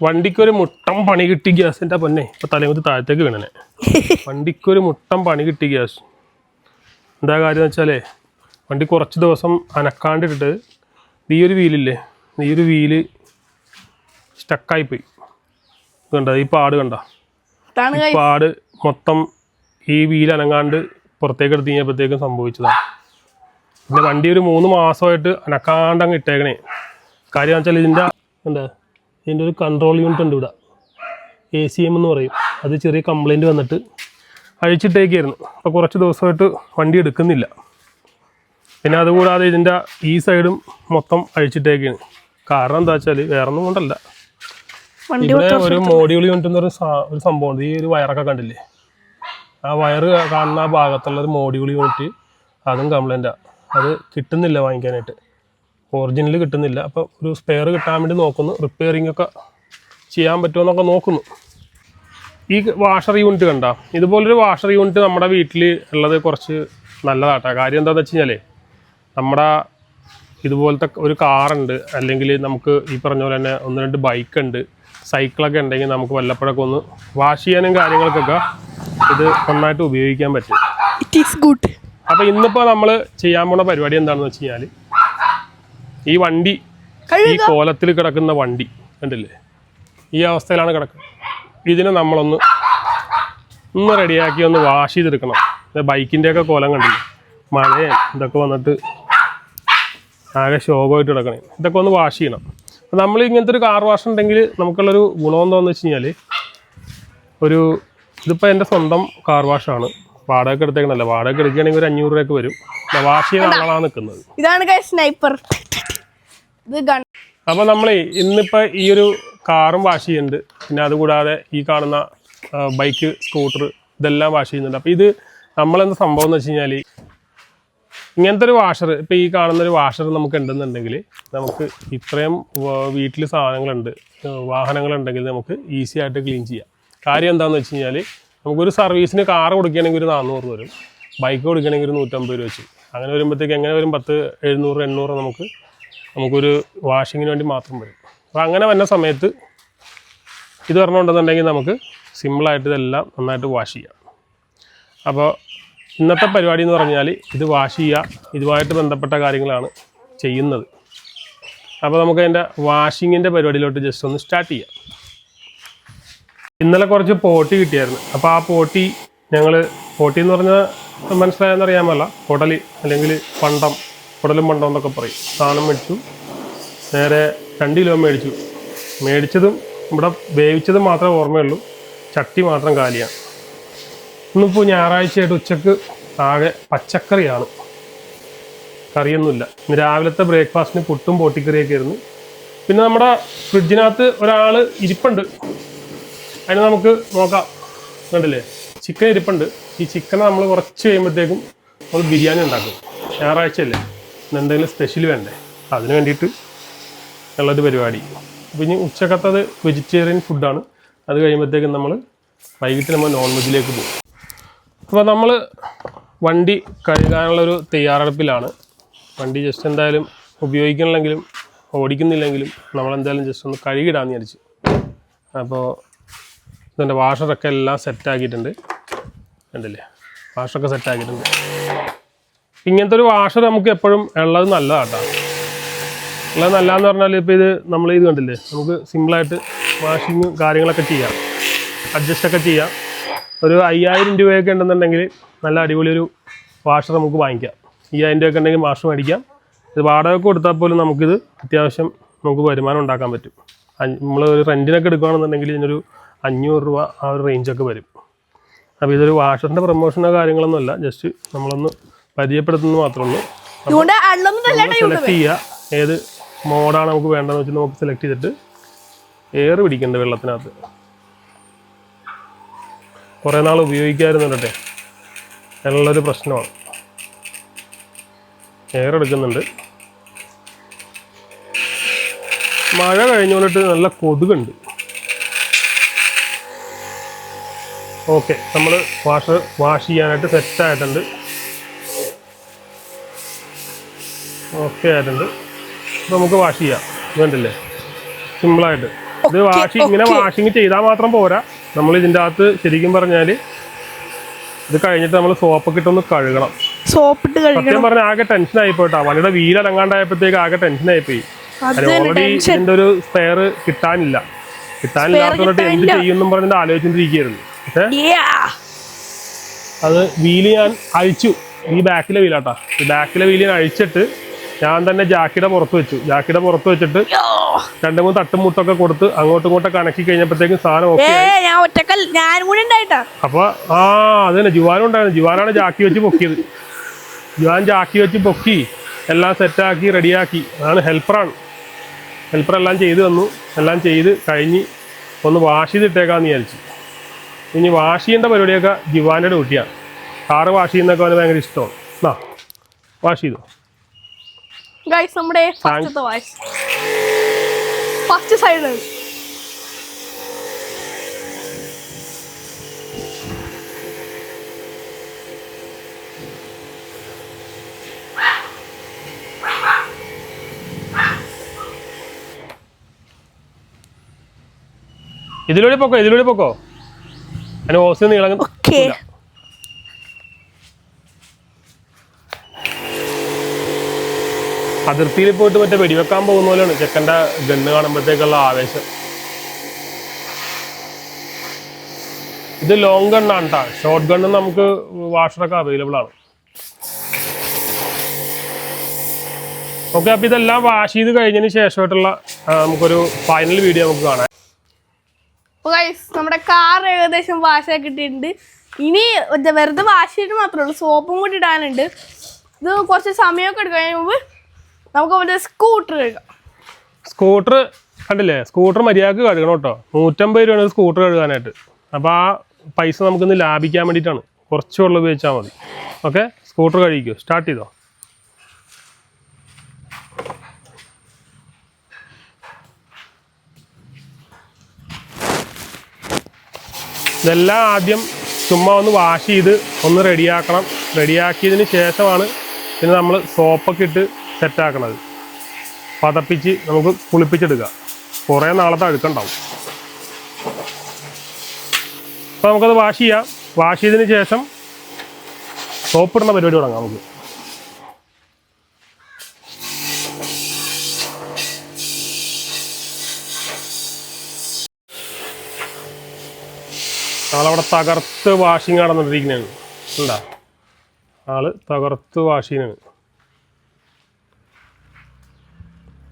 വണ്ടിക്കൊരു മുട്ടം പണി കിട്ടി ഗ്യാസിൻ്റെ പൊന്നെ ഇപ്പം തലമുത്തി താഴത്തേക്ക് വീണനെ. വണ്ടിക്കൊരു മുട്ടം പണി കിട്ടി ഗ്യാസ്. എന്താ കാര്യം എന്ന് വെച്ചാലേ വണ്ടി കുറച്ച് ദിവസം അനക്കാണ്ടിട്ട് ഈ ഒരു വീലില്ലേ, ഈ ഒരു വീല് സ്റ്റക്കായിപ്പോയി. കണ്ട ഈ പാട് കണ്ട, ഈ പാട് മൊത്തം ഈ വീൽ അനങ്ങാണ്ട് പുറത്തേക്ക് എടുത്ത് കഴിഞ്ഞപ്പോഴത്തേക്കും സംഭവിച്ചതാണ്. പിന്നെ വണ്ടി ഒരു 3 മാസമായിട്ട് അനക്കാണ്ട് അങ്ങ് ഇട്ടേക്കണേ. കാര്യം എന്ന് വെച്ചാൽ ഇതിൻ്റെ ഒരു കൺട്രോൾ യൂണിറ്റ് ഉണ്ട് ഇവിടെ, ACM എന്ന് പറയും. അത് ചെറിയ കംപ്ലൈൻറ്റ് വന്നിട്ട് അഴിച്ചിട്ടേക്കായിരുന്നു. അപ്പോൾ കുറച്ച് ദിവസമായിട്ട് വണ്ടി എടുക്കുന്നില്ല. പിന്നെ അതുകൂടാതെ ഇതിൻ്റെ ഈ സൈഡും മൊത്തം അഴിച്ചിട്ടേക്കാണ്. കാരണം എന്താ വെച്ചാൽ വേറെ ഒന്നും കൊണ്ടല്ല, ഇവിടെ ഒരു മോഡ്യൂൾ യൂണിറ്റ് എന്ന് പറയുന്ന ഒരു സംഭവമുണ്ട്. ഈ ഒരു വയറൊക്കെ കണ്ടില്ലേ, ആ വയറ് കാണുന്ന ആ ഭാഗത്തുള്ള ഒരു മോഡ്യൂൾ യൂണിറ്റ് അതും കംപ്ലൈൻറ്റാണ്. അത് കിട്ടുന്നില്ല വാങ്ങിക്കാനായിട്ട്, ഒറിജിനൽ കിട്ടുന്നില്ല. അപ്പോൾ ഒരു സ്പെയർ കിട്ടാൻ വേണ്ടി നോക്കുന്നു, റിപ്പയറിംഗ് ഒക്കെ ചെയ്യാൻ പറ്റുമെന്നൊക്കെ നോക്കുന്നു. ഈ വാഷർ യൂണിറ്റ് കണ്ട, ഇതുപോലൊരു വാഷർ യൂണിറ്റ് നമ്മുടെ വീട്ടിൽ ഉള്ളത് കുറച്ച് നല്ലതാട്ടോ. കാര്യം എന്താണെന്ന് വെച്ച് കഴിഞ്ഞാൽ നമ്മുടെ ഇതുപോലത്തെ ഒരു കാറുണ്ട്, അല്ലെങ്കിൽ നമുക്ക് ഈ പറഞ്ഞ പോലെ തന്നെ 1-2 ബൈക്കുണ്ട്, സൈക്കിളൊക്കെ ഉണ്ടെങ്കിൽ നമുക്ക് വല്ലപ്പോഴൊക്കെ ഒന്ന് വാഷ് ചെയ്യാനും കാര്യങ്ങൾക്കൊക്കെ ഇത് നന്നായിട്ട് ഉപയോഗിക്കാൻ പറ്റും. It is good. അപ്പോൾ ഇന്നിപ്പോൾ നമ്മൾ ചെയ്യാൻ പോണ പരിപാടി എന്താണെന്ന് വെച്ച് കഴിഞ്ഞാൽ ഈ വണ്ടി, ഈ കോലത്തിൽ കിടക്കുന്ന വണ്ടി കണ്ടില്ലേ, ഈ അവസ്ഥയിലാണ് കിടക്കുന്നത്. ഇതിനെ നമ്മളൊന്ന് റെഡിയാക്കി ഒന്ന് വാഷ് ചെയ്തെടുക്കണം. ബൈക്കിൻ്റെയൊക്കെ കോലം കണ്ടില്ലേ, മഴയും ഇതൊക്കെ വന്നിട്ട് ആകെ ശോകമായിട്ട് കിടക്കണേ. ഇതൊക്കെ ഒന്ന് വാഷ് ചെയ്യണം. നമ്മൾ ഇങ്ങനത്തെ ഒരു കാർ വാഷ് ഉണ്ടെങ്കിൽ നമുക്കുള്ളൊരു ഗുണം എന്താണെന്ന് വെച്ച് കഴിഞ്ഞാൽ ഇതിപ്പോൾ എൻ്റെ സ്വന്തം കാർ വാഷാണ്, വാടക എടുത്തേക്കണല്ല. വാടക എടുക്കുകയാണെങ്കിൽ ഒരു 500 രൂപയ്ക്ക് വരും. വാഷ് ചെയ്ത ആളാണ് നിൽക്കുന്നത്. ഇതാണ് സ്നൈപ്പർ. അപ്പോൾ നമ്മളെ ഇന്നിപ്പോൾ ഈ ഒരു കാറും വാഷ് ചെയ്യുന്നുണ്ട്. പിന്നെ അതുകൂടാതെ ഈ കാണുന്ന ബൈക്ക്, സ്കൂട്ടർ ഇതെല്ലാം വാഷ് ചെയ്യുന്നുണ്ട്. അപ്പോൾ ഇത് നമ്മളെന്താ സംഭവം എന്ന് വെച്ച് കഴിഞ്ഞാൽ ഇങ്ങനത്തെ ഒരു വാഷർ, ഇപ്പോൾ ഈ കാണുന്നൊരു വാഷർ നമുക്ക് ഉണ്ടെന്നുണ്ടെങ്കിൽ നമുക്ക് ഇത്രയും വീട്ടിൽ സാധനങ്ങളുണ്ട്, വാഹനങ്ങളുണ്ടെങ്കിൽ നമുക്ക് ഈസി ആയിട്ട് ക്ലീൻ ചെയ്യാം. കാര്യം എന്താണെന്ന് വെച്ച് കഴിഞ്ഞാൽ നമുക്കൊരു സർവീസിന് കാർ കൊടുക്കുകയാണെങ്കിൽ ഒരു 400 വരും, ബൈക്ക് കൊടുക്കുകയാണെങ്കിൽ ഒരു 150 രൂപ വെച്ച്. അങ്ങനെ വരുമ്പോഴത്തേക്ക് എങ്ങനെ വരും, 10, 700, 800 നമുക്കൊരു വാഷിങ്ങിന് വേണ്ടി മാത്രം വരും. അപ്പോൾ അങ്ങനെ വന്ന സമയത്ത് ഇത് പറഞ്ഞുകൊണ്ടെന്നുണ്ടെങ്കിൽ നമുക്ക് സിമ്പിളായിട്ട് ഇതെല്ലാം നന്നായിട്ട് വാഷ് ചെയ്യാം. അപ്പോൾ ഇന്നത്തെ പരിപാടി എന്ന് പറഞ്ഞാൽ ഇത് വാഷ് ചെയ്യുക, ഇതുമായിട്ട് ബന്ധപ്പെട്ട കാര്യങ്ങളാണ് ചെയ്യുന്നത്. അപ്പോൾ നമുക്ക് അതിൻ്റെ വാഷിങ്ങിൻ്റെ പരിപാടിയിലോട്ട് ജസ്റ്റ് ഒന്ന് സ്റ്റാർട്ട് ചെയ്യാം. ഇന്നലെ കുറച്ച് പോട്ടി കിട്ടിയായിരുന്നു. അപ്പോൾ ആ പോട്ടി പോട്ടി എന്ന് പറഞ്ഞാൽ മനസ്സിലായെന്നറിയാമല്ല, കുടൽ അല്ലെങ്കിൽ പണ്ടം, കുടലും പണ്ടം എന്നൊക്കെ പറയും. സാധനം മേടിച്ചു, നേരെ 2 കിലോ മേടിച്ചതും ഇവിടെ വേവിച്ചതും മാത്രമേ ഓർമ്മയുള്ളൂ, ചട്ടി മാത്രം കാലിയാണ്. ഇന്നിപ്പോൾ ഞായറാഴ്ചയായിട്ട് ഉച്ചക്ക് ആകെ പച്ചക്കറിയാണ്, കറിയൊന്നുമില്ല. ഇന്ന് രാവിലത്തെ ബ്രേക്ക്ഫാസ്റ്റിന് പുട്ടും പോട്ടിക്കറിയൊക്കെ ആയിരുന്നു. പിന്നെ നമ്മുടെ ഫ്രിഡ്ജിനകത്ത് ഒരാൾ ഇരിപ്പുണ്ട്, അതിന് നമുക്ക് നോക്കാം. കണ്ടില്ലേ, ചിക്കൻ ഇരിപ്പുണ്ട്. ഈ ചിക്കൻ നമ്മൾ കുറച്ച് കഴിയുമ്പോഴത്തേക്കും നമ്മൾ ബിരിയാണി ഉണ്ടാക്കും. ഞായറാഴ്ചയല്ലേ, എന്തെങ്കിലും സ്പെഷ്യൽ വേണ്ടേ, അതിന് വേണ്ടിയിട്ട് ഉള്ളൊരു പരിപാടി. അപ്പോൾ ഇനി ഉച്ചക്കത്തത് വെജിറ്റേറിയൻ ഫുഡാണ്. അത് കഴിയുമ്പോഴത്തേക്കും വൈകിട്ട് നമ്മൾ നോൺ വെജിലേക്ക് പോകും. അപ്പോൾ നമ്മൾ വണ്ടി കഴുകാനുള്ളൊരു തയ്യാറെടുപ്പിലാണ്. വണ്ടി ജസ്റ്റ് എന്തായാലും ഉപയോഗിക്കണില്ലെങ്കിലും ഓടിക്കുന്നില്ലെങ്കിലും നമ്മളെന്തായാലും ജസ്റ്റ് ഒന്ന് കഴുകിടാന്ന് വിചാരിച്ചു. അപ്പോൾ ഇതിൻ്റെ വാഷറൊക്കെ എല്ലാം സെറ്റാക്കിയിട്ടുണ്ട്, കണ്ടില്ലേ, വാഷറൊക്കെ സെറ്റാക്കിയിട്ടുണ്ട്. ഇങ്ങനത്തെ ഒരു വാഷർ നമുക്ക് എപ്പോഴും ഉള്ളത് നല്ലതാട്ടോ. ഉള്ളത് നല്ലതെന്ന് പറഞ്ഞാൽ ഇപ്പോൾ ഇത് കണ്ടില്ലേ, നമുക്ക് സിമ്പിളായിട്ട് വാഷിങ്ങും കാര്യങ്ങളൊക്കെ ചെയ്യാം, അഡ്ജസ്റ്റൊക്കെ ചെയ്യാം. ഒരു 5000 രൂപയൊക്കെ ഉണ്ടെന്നുണ്ടെങ്കിൽ നല്ല അടിപൊളി ഒരു വാഷർ നമുക്ക് വാങ്ങിക്കാം. 5000 രൂപയൊക്കെ ഉണ്ടെങ്കിൽ വാഷർ മേടിക്കാം. ഇത് വാടകയ്ക്ക് കൊടുത്താൽ പോലും നമുക്കിത് അത്യാവശ്യം നമുക്ക് വരുമാനം ഉണ്ടാക്കാൻ പറ്റും. നമ്മൾ ഒരു റെൻറ്റിനൊക്കെ എടുക്കുകയാണെന്നുണ്ടെങ്കിൽ ഇതിനൊരു 500 രൂപ ആ ഒരു റേഞ്ചൊക്കെ വരും. അപ്പോൾ ഇതൊരു വാഷറിൻ്റെ പ്രൊമോഷനോ കാര്യങ്ങളൊന്നുമല്ല, ജസ്റ്റ് നമ്മളൊന്ന് പരിചയപ്പെടുത്തുന്നത് മാത്രമേ ഉള്ളൂ. സെലക്ട് ചെയ്യുക ഏത് മോഡാണ് നമുക്ക് വേണ്ടതെന്ന് വെച്ചാൽ നമുക്ക് സെലക്ട് ചെയ്തിട്ട് എയർ പിടിക്കേണ്ട വെള്ളത്തിനകത്ത്. കുറേ നാൾ ഉപയോഗിക്കാതിരുന്നിട്ടെ ഉള്ളൊരു പ്രശ്നമാണ്. എയർ എടുക്കുന്നുണ്ട്. മഴ കഴിഞ്ഞുകൊണ്ടിട്ട് നല്ല കൊതുകുണ്ട്. ഓക്കെ, നമ്മൾ വാഷ് ചെയ്യാനായിട്ട് സെറ്റായിട്ടുണ്ട്. ഓക്കെ ആയിട്ടുണ്ട്. അപ്പോൾ നമുക്ക് വാഷ് ചെയ്യാം. വേണ്ടില്ലേ, സിമ്പിളായിട്ട് ഇത് ഇങ്ങനെ വാഷിങ് ചെയ്താൽ മാത്രം പോരാ. നമ്മൾ ഇതിൻ്റെ അകത്ത് ശരിക്കും പറഞ്ഞാൽ ഇത് കഴിഞ്ഞിട്ട് നമ്മൾ സോപ്പൊക്കെ ഇട്ടൊന്ന് കഴുകണം. സോപ്പിട്ട് കഴുകണം. സത്യം പറഞ്ഞാൽ ആകെ ടെൻഷൻ ആയിപ്പോയിട്ടാ. വണ്ടിയുടെ വീലടങ്ങാണ്ടായപ്പോഴത്തേക്ക് ആകെ ടെൻഷൻ ആയിപ്പോയി. ഓൾറെഡി ഇതിന്റെ ഒരു സ്പെയർ കിട്ടാനില്ലാത്തവരോട്ട് എന്ത് ചെയ്യുമെന്നും പറഞ്ഞിട്ട് ആലോചിച്ചോണ്ടിരിക്കുകയായിരുന്നു. പക്ഷെ അത് വീല് ഞാൻ അഴിച്ചു. ഈ ബാക്കിലെ വീലാട്ടാ. ഈ ബാക്കിലെ വീല് ഞാൻ അഴിച്ചിട്ട് ഞാൻ തന്നെ ജാക്കിയുടെ പുറത്ത് വെച്ചിട്ട് 2-3 തട്ടും മുട്ടൊക്കെ കൊടുത്ത് അങ്ങോട്ടും ഇങ്ങോട്ടും കണക്കി കഴിഞ്ഞപ്പോഴത്തേക്കും സാധനം ഓക്കെ. അപ്പൊ അത് തന്നെ ജുവാനും ഉണ്ടായിരുന്നു. ജുവാനാണ് ജാക്കി വെച്ച് പൊക്കിയത്. ജുവാൻ ജാക്കി വെച്ച് പൊക്കി എല്ലാം സെറ്റാക്കി റെഡിയാക്കി. അതാണ് ഹെൽപ്പർ എല്ലാം ചെയ്ത് തന്നു. എല്ലാം ചെയ്ത് കഴിഞ്ഞ് ഒന്ന് വാഷ് ചെയ്തിട്ടേക്കാന്ന് വിചാരിച്ചു. ഇനി വാഷ് ചെയ്യേണ്ട പരിപാടിയൊക്കെ ജുവാൻ്റെ ഡ്യൂട്ടിയാണ്. കാറ് വാഷ് ചെയ്യുന്നതൊക്കെ അവന് ഭയങ്കര ഇഷ്ടമാണ്. വാഷ് ചെയ്തു. നമ്മുടെ ഫസ്റ്റ് സൈഡ് ഇതിലൂടെ പൊക്കോ അതിന് ഓസ് നീളം. അതിർത്തിയിൽ പോയിട്ട് മറ്റേ വെടിവെക്കാൻ പോകുന്ന പോലെയാണ് ചെക്കൻ്റെ ഗണ്ണ് കാണുമ്പോഴത്തേക്കുള്ള ആവേശം. ഇത് ലോങ് ഗണ്ണാണ് കേട്ടോ. ഷോർട്ട് ഗണ്ണ് നമുക്ക് വാഷറൊക്കെ അവൈലബിൾ ആണ്. ഓക്കെ, അപ്പം ഇതെല്ലാം വാഷ് ചെയ്ത് കഴിഞ്ഞതിന് ശേഷമായിട്ടുള്ള നമുക്കൊരു ഫൈനൽ വീഡിയോ നമുക്ക് കാണാം. നമ്മുടെ കാർ ഏകദേശം വാഷ് ആക്കിയിട്ടുണ്ട്. ഇനി വെറുതെ വാഷ് ചെയ്തിട്ട് മാത്രമേ ഉള്ളൂ, സോപ്പും കൂടി ഇടാനുണ്ട്. ഇത് കുറച്ച് സമയമൊക്കെ എടുക്കുന്നതിന് മുമ്പ് നമുക്ക് അവരുടെ സ്കൂട്ടർ കഴുകാം. സ്കൂട്ടർ കണ്ടില്ലേ, സ്കൂട്ടർ മര്യാദക്ക് കഴുകണം കേട്ടോ. 150 രൂപയാണ് സ്കൂട്ടർ കഴുകാനായിട്ട്. അപ്പോൾ ആ പൈസ നമുക്കിന്ന് ലാഭിക്കാൻ വേണ്ടിയിട്ടാണ്. കുറച്ച് വെള്ളം ഉപയോഗിച്ചാൽ മതി. Okay, scooter കഴുകിക്കോ. സ്റ്റാർട്ട് ചെയ്തോ. ഇതെല്ലാം ആദ്യം ചുമ്മാ ഒന്ന് വാഷ് ചെയ്ത് ഒന്ന് റെഡിയാക്കണം. റെഡിയാക്കിയതിന് ശേഷമാണ് പിന്നെ നമ്മൾ സോപ്പൊക്കെ ഇട്ട് സെറ്റാക്കണത്. പതപ്പിച്ച് നമുക്ക് കുളിപ്പിച്ചെടുക്കാം. കുറേ നാളത്തെ അഴുക്കുണ്ടാവും. അപ്പോൾ നമുക്കത് വാഷ് ചെയ്യാം. വാഷ് ചെയ്തതിന് ശേഷം സോപ്പിടുന്ന പരിപാടി തുടങ്ങാം നമുക്ക്. ആളവിടെ തകർത്ത് വാഷിങ് നടന്നിട്ടിരിക്കുന്നതാണ്. ഉണ്ടാ ആള് തകർത്ത് വാഷിങ്ങാണ്.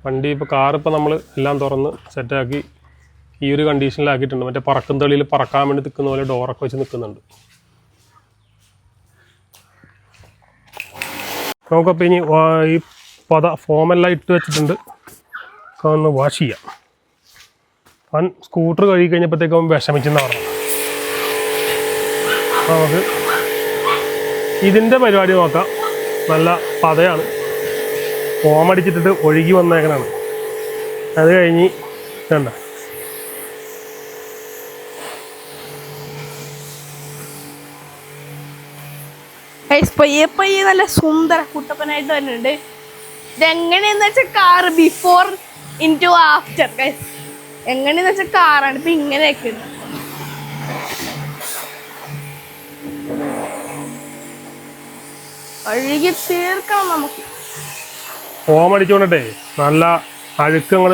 വണ്ടി ഇപ്പോൾ കാറിപ്പോൾ നമ്മൾ എല്ലാം തുറന്ന് സെറ്റാക്കി ഈ ഒരു കണ്ടീഷനിലാക്കിയിട്ടുണ്ട്. മറ്റേ പറക്കും തെളിയിൽ പറക്കാൻ വേണ്ടി നിൽക്കുന്ന പോലെ ഡോറൊക്കെ വെച്ച് നിൽക്കുന്നുണ്ട്. നമുക്കപ്പോൾ ഇനി ഈ ഫോമെല്ലാം ഇട്ട് വെച്ചിട്ടുണ്ട്. ഒന്ന് വാഷ് ചെയ്യാം. അവൻ സ്കൂട്ടർ കഴുകി കഴിഞ്ഞപ്പോഴത്തേക്കും അവൻ വിഷമിച്ചെന്ന് പറഞ്ഞു. നമുക്ക് ഇതിൻ്റെ പരിപാടി നോക്കാം. നല്ല പതയാണ്, ഫോമടിച്ചിട്ടിട്ട് ഒഴുകി വന്നേക്കനാണ്. അത് കഴിഞ്ഞ് വേണ്ട പയ്യെ നല്ല സുന്ദര കുട്ടപ്പനായിട്ട് വരുന്നുണ്ട്. ഇതെങ്ങനെയെന്ന് വെച്ചാൽ കാർ ബിഫോർ ഇൻടു ആഫ്റ്റർ. എങ്ങനെയെന്ന് വെച്ചാൽ കാറാണ് ഇപ്പം ഇങ്ങനെയൊക്കെ ഉണ്ട്. അഴുകി തീർക്കണം നമുക്ക്. ഫോമടിച്ചോണ്ടേ നല്ല അഴുക്കങ്ങൾ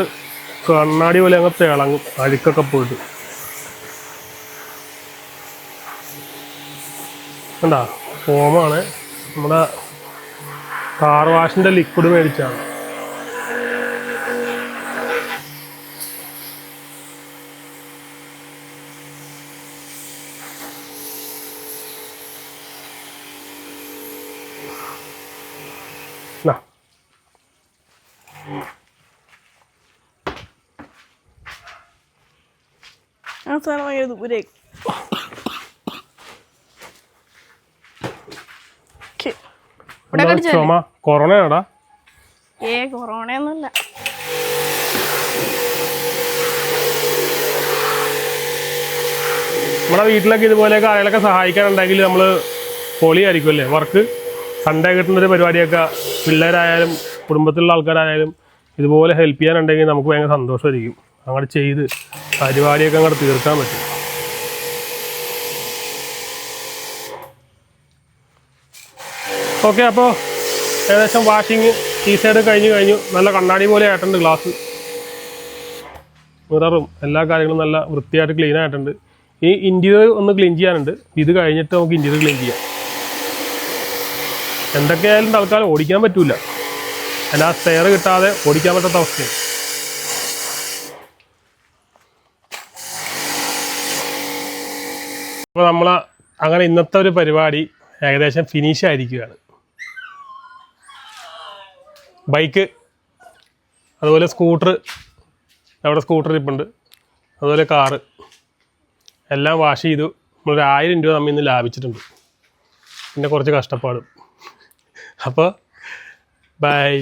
കണ്ണാടി പോലെ അങ്ങ് തിളങ്ങും. അഴുക്കൊക്കെ പോയിട്ട് കണ്ടാ. ഫോമാണ് നമ്മുടെ കാർ വാഷിൻ്റെ ലിക്വിഡ് മേടിച്ചാണ്. ചുമ കൊറോണയാടാ? കൊറോണയൊന്നുമില്ല. നമ്മുടെ വീട്ടിലൊക്കെ ഇതുപോലെയൊക്കെ ആളുകളൊക്കെ സഹായിക്കാനുണ്ടെങ്കിൽ നമ്മൾ പൊളിയായിരിക്കും അല്ലേ വർക്ക്. സൺഡേ കിട്ടുന്നൊരു പരിപാടിയൊക്കെ പിള്ളേരായാലും കുടുംബത്തിലുള്ള ആൾക്കാരായാലും ഇതുപോലെ ഹെൽപ്പ് ചെയ്യാനുണ്ടെങ്കിൽ നമുക്ക് ഭയങ്കര സന്തോഷമായിരിക്കും. അങ്ങോട്ട് ചെയ്ത് പരിപാടിയൊക്കെ അങ്ങോട്ട് തീർക്കാൻ പറ്റും. ഓക്കെ, അപ്പോൾ ഏകദേശം വാഷിങ് ഈ സൈഡ് കഴിഞ്ഞു. നല്ല കണ്ണാടി പോലെ ആയിട്ടുണ്ട് ഗ്ലാസ്, മിററും എല്ലാ കാര്യങ്ങളും നല്ല വൃത്തിയായിട്ട് ക്ലീൻ ആയിട്ടുണ്ട്. ഈ ഇൻറ്റീരിയർ ഒന്ന് ക്ലീൻ ചെയ്യാനുണ്ട്. ഇത് കഴിഞ്ഞിട്ട് നമുക്ക് ഇൻറ്റീരിയർ ക്ലീൻ ചെയ്യാം. എന്തൊക്കെയായാലും തൽക്കാലം ഓടിക്കാൻ പറ്റൂല, അതിന് ആ സ്റ്റെയർ കിട്ടാതെ ഓടിക്കാൻ പറ്റാത്ത അവസ്ഥയാണ്. അപ്പോൾ നമ്മൾ അങ്ങനെ ഇന്നത്തെ ഒരു പരിപാടി ഏകദേശം ഫിനിഷ് ആയിരിക്കുകയാണ്. ബൈക്ക്, അതുപോലെ സ്കൂട്ടർ, അവിടെ സ്കൂട്ടർ ഇരിപ്പുണ്ട്, അതുപോലെ കാറ് എല്ലാം വാഷ് ചെയ്തു. നമ്മളൊരു 1000 രൂപ നമ്മൾ ഇന്ന് ലാഭിച്ചിട്ടുണ്ട്, പിന്നെ കുറച്ച് കഷ്ടപ്പാടും. അപ്പോൾ ബൈ.